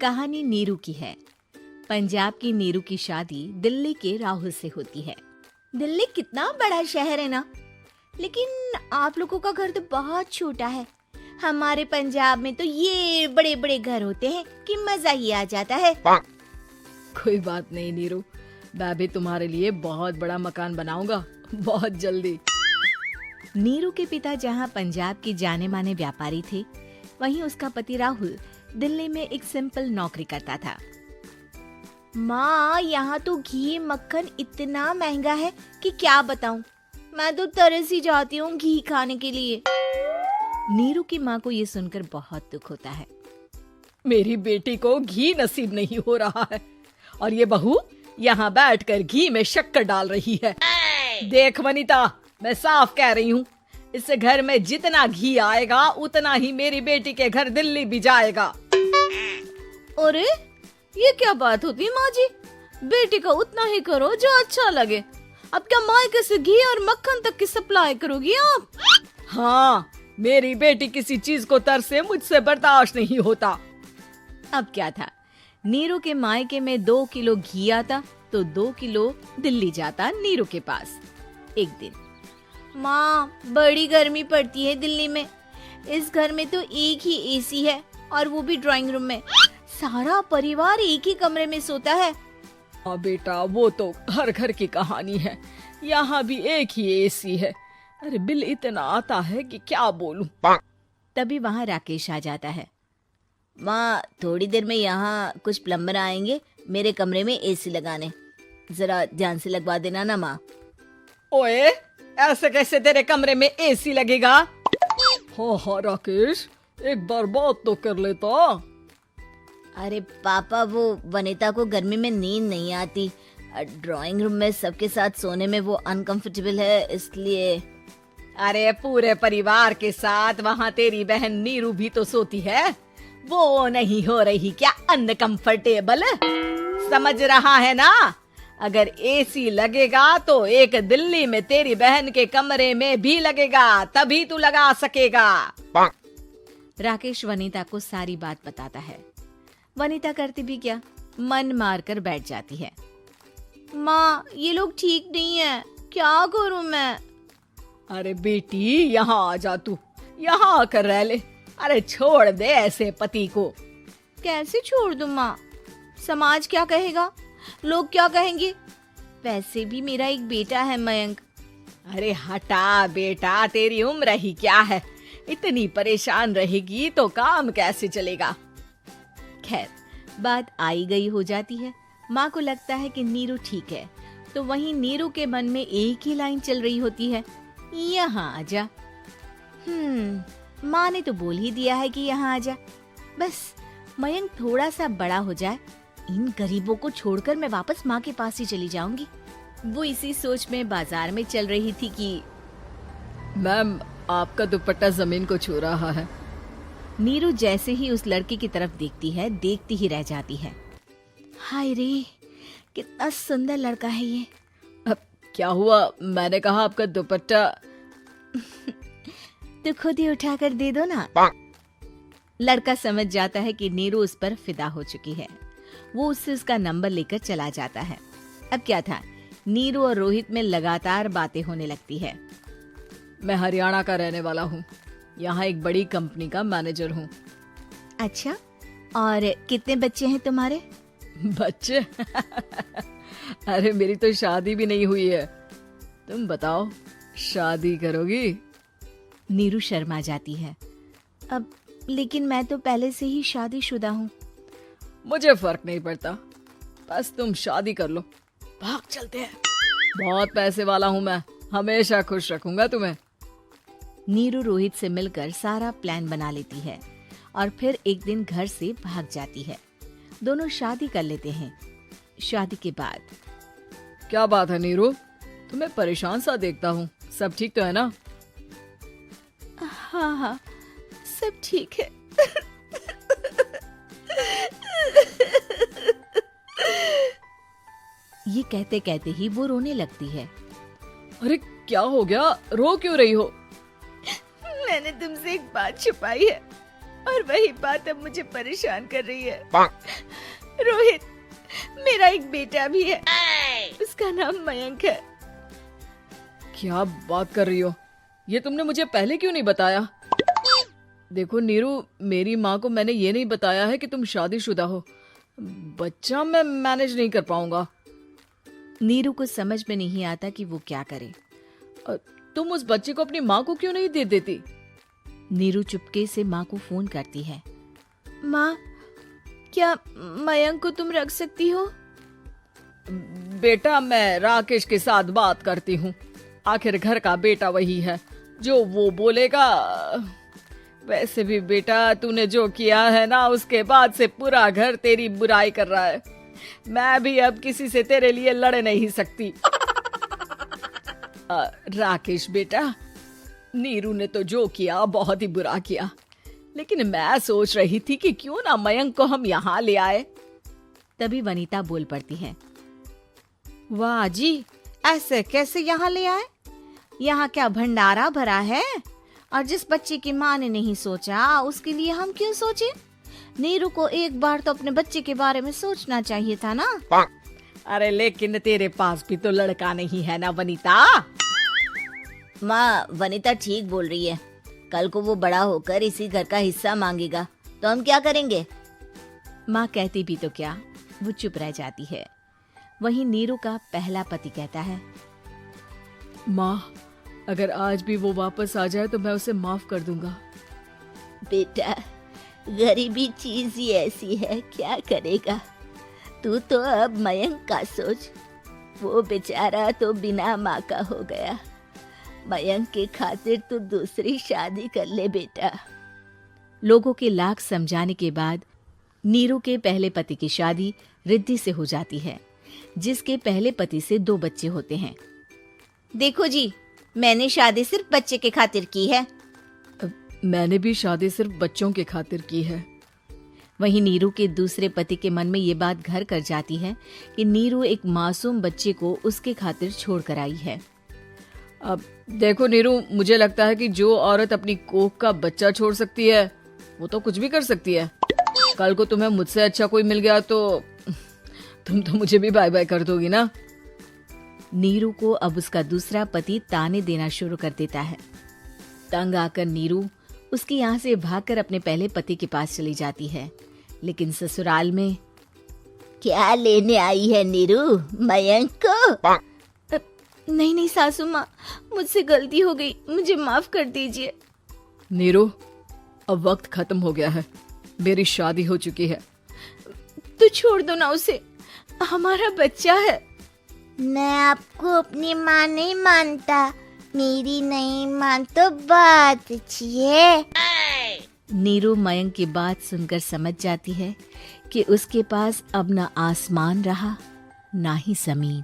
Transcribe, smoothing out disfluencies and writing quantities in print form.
कहानी नीरू की है। पंजाब की नीरू की शादी दिल्ली के राहुल से होती है। दिल्ली कितना बड़ा शहर है ना, लेकिन आप लोगों का घर तो बहुत छोटा है। हमारे पंजाब में तो ये बड़े बड़े घर होते हैं कि मजा ही आ जाता है। कोई बात नहीं नीरू, मैं भी तुम्हारे लिए बहुत बड़ा मकान बनाऊंगा बहुत जल्दी। नीरू के पिता जहाँ पंजाब के जाने माने व्यापारी थे, वहीं उसका पति राहुल दिल्ली में एक सिंपल नौकरी करता था। माँ, यहाँ तो घी मक्खन इतना महंगा है कि क्या बताऊँ। मैं तो तरस ही जाती हूँ घी खाने के लिए। नीरू की माँ को ये सुनकर बहुत दुख होता है। मेरी बेटी को घी नसीब नहीं हो रहा है और ये बहू यहाँ बैठकर घी में शक्कर डाल रही है। देख वनिता, मैं साफ कह रही हूँ, इस घर में जितना घी आएगा उतना ही मेरी बेटी के घर दिल्ली भी जाएगा। अरे ये क्या बात होती है माँ जी? बेटी का उतना ही करो जो अच्छा लगे। अब क्या मायके से घी और मक्खन तक की सप्लाई करोगी आप? हाँ, मेरी बेटी किसी चीज को तरसे मुझसे बर्दाश्त नहीं होता। अब क्या था, नीरू के मायके में 2 किलो घी आता तो 2 किलो दिल्ली जाता नीरू के पास। एक दिन, माँ बड़ी गर्मी पड़ती है दिल्ली में। इस घर में तो एक ही एसी है और वो भी ड्राइंग रूम में। सारा परिवार एक ही कमरे में सोता है। हाँ बेटा, वो तो हर घर की कहानी है। यहाँ भी एक ही एसी है। अरे बिल इतना आता है कि क्या बोलूं। तभी वहाँ राकेश आ जाता है। माँ, थोड़ी देर में यहाँ कुछ प्लम्बर आएंगे मेरे कमरे में एसी लगाने। जरा ध्यान से लगवा देना ना माँ। ओए, ऐसे कैसे तेरे कमरे में एसी लगेगा? हाँ राकेश, एक बार बात तो कर लेता। अरे पापा, वो वनिता को गर्मी में नींद नहीं आती। ड्राइंग रूम में सबके साथ सोने में वो अनकंफर्टेबल है, इसलिए। अरे पूरे परिवार के साथ वहाँ तेरी बहन नीरू भी तो सोती है। वो नहीं हो रही क्या अनकंफर्टेबल? समझ रहा है ना? अगर एसी लगेगा तो एक दिल्ली में तेरी बहन के कमरे में भी लगेगा, तभी तू लगा सकेगा। राकेश वनिता को सारी बात बताता है। वनिता करती भी क्या, मन मार कर बैठ जाती है। माँ, ये लोग ठीक नहीं है, क्या करूँ मैं? अरे बेटी, यहाँ आ जा, तू यहाँ आकर रह ले। अरे छोड़ दे ऐसे पति को। कैसे छोड़ दूँ माँ? समाज क्या कहेगा, लोग क्या कहेंगे? वैसे भी मेरा एक बेटा है मयंक। अरे हटा बेटा, तेरी उम्र ही क्या है? इतनी परेशान रहेगी तो काम कैसे चलेगा? खैर, बात आई गई हो जाती है। माँ को लगता है कि नीरू ठीक है, तो वहीं नीरू के मन में एक ही लाइन चल रही होती है, यहाँ आजा। माँ ने तो बोल ही दिया है कि यहाँ आजा। बस मयंक थोड़ा सा बड़ा हो जाए, इन गरीबों को छोड़कर मैं वापस माँ के पास ही चली जाऊंगी। वो इसी सोच में बाजार में चल रही थी कि मैम, आपका दुपट्टा जमीन को छू रहा है। नीरू जैसे ही उस लड़के की तरफ देखती है, देखती ही रह जाती है। हाय रे, कितना सुंदर लड़का है ये। अब क्या हुआ? मैंने कहा आपका दुपट्टा। तो खुद ही उठाकर दे दो ना। लड़का समझ जाता है कि नीरू उस पर फिदा हो चुकी है। वो उससे उसका नंबर लेकर चला जाता है। अब क्या था, नीरू और रोहित में लगातार बातें होने लगती है। मैं हरियाणा का रहने वाला हूँ, यहाँ एक बड़ी कंपनी का मैनेजर हूँ। अच्छा, और कितने बच्चे हैं तुम्हारे? बच्चे? अरे मेरी तो शादी भी नहीं हुई है। तुम बताओ, शादी करोगी? नीरू शर्मा जाती है। अब लेकिन मैं तो पहले से ही शादीशुदा हूँ। मुझे फर्क नहीं पड़ता, बस तुम शादी कर लो। भाग चलते हैं, बहुत पैसे वाला हूँ मैं, हमेशा खुश रखूंगा तुम्हें। नीरू रोहित से मिलकर सारा प्लान बना लेती है और फिर एक दिन घर से भाग जाती है। दोनों शादी कर लेते हैं। शादी के बाद, क्या बात है नीरू, तुम्हें परेशान सा देखता हूँ, सब ठीक तो है ना? हाँ, सब ठीक है। ये कहते कहते ही वो रोने लगती है। अरे क्या हो गया, रो क्यों रही हो? मैंने तुमसे एक बात छुपाई है। और वही बात अब मुझे परेशान कर रही है। रोहित, मेरा एक बेटा भी है, उसका नाम मयंक है। क्या बात कर रही हो? ये तुमने मुझे पहले क्यों नहीं बताया? देखो नीरू, मेरी माँ को मैंने ये नहीं बताया है कि तुम शादीशुदा हो। बच्चा मैं मैनेज नहीं कर पाऊंगा। नीरू को समझ में नहीं आता कि वो क्या करे। तुम उस बच्चे को अपनी माँ को क्यों नहीं दे देती? नीरू चुपके से माँ को फोन करती है। माँ, क्या मयंक को तुम रख सकती हो? बेटा, मैं राकेश के साथ बात करती हूँ। आखिर घर का बेटा वही है, जो वो बोलेगा। वैसे भी बेटा, तूने जो किया है ना, उसके बाद से पूरा घर तेरी बुराई कर रहा है। मैं भी अब किसी से तेरे लिए लड़ नहीं सकती। राकेश बेटा, नीरू ने तो जो किया बहुत ही बुरा किया, लेकिन मैं सोच रही थी कि क्यों ना मयंक को हम यहाँ ले आए। तभी वनीता बोल पड़ती है। वाह जी, ऐसे कैसे यहाँ ले आए? यहाँ क्या भंडारा भरा है? और जिस बच्चे की माँ ने नहीं सोचा, उसके लिए हम क्यों सोचे? नीरू को एक बार तो अपने बच्चे के बारे में सोचना चाहिए था ना। अरे लेकिन तेरे पास भी तो लड़का नहीं है ना वनीता। माँ, वनीता ठीक बोल रही है। कल को वो बड़ा होकर इसी घर का हिस्सा मांगेगा तो हम क्या करेंगे? माँ कहती भी तो क्या, वो चुप रह जाती है। वहीं नीरू का पहला पति कहता है। माँ, अगर आज भी वो वापस आ जाए तो मैं उसे माफ कर दूंगा। बेटा, गरीबी चीज ही ऐसी है, क्या करेगा? तू तो अब मयंक का सोच। वो बेचारा तो बिना माँ का हो गया। मयंक के खातिर तू दूसरी शादी कर ले बेटा। लोगों के लाख समझाने के बाद नीरू के पहले पति की शादी रिद्धि से हो जाती है, जिसके पहले पति से 2 बच्चे होते हैं। देखो जी, मैंने शादी सिर्फ बच्चे के खातिर की है। मैंने भी शादी सिर्फ बच्चों के खातिर की है। वहीं नीरू के दूसरे पति के मन में ये बात घर कर जाती है कि नीरू एक मासूम बच्चे को उसके खातिर छोड़ कर आई है। अब देखो नीरू, मुझे लगता है कि जो औरत अपनी कोख का बच्चा छोड़ सकती है, वो तो कुछ भी कर सकती है। कल को तुम्हें मुझसे अच्छा कोई मिल गया तो तुम तो मुझे भी बाय बाय कर दोगी ना। नीरू को अब उसका दूसरा पति ताने देना शुरू कर देता है। तंग आकर नीरू उसके यहाँ से भागकर अपने पहले पति के पास चली जाती है, लेकिन ससुराल में क्या लेने आई है नीरू, मयंक को? नहीं नहीं सासू माँ, मुझसे गलती हो गई, मुझे माफ कर दीजिए। नीरू, अब वक्त खत्म हो गया है, मेरी शादी हो चुकी है। तो छोड़ दो ना उसे, हमारा बच्चा है। मैं आपको अपनी माँ नहीं मानता। मेरी नहीं मान तो बात अच्छी है। नीरू मयंक की बात सुनकर समझ जाती है कि उसके पास अब न आसमान रहा ना ही जमीन।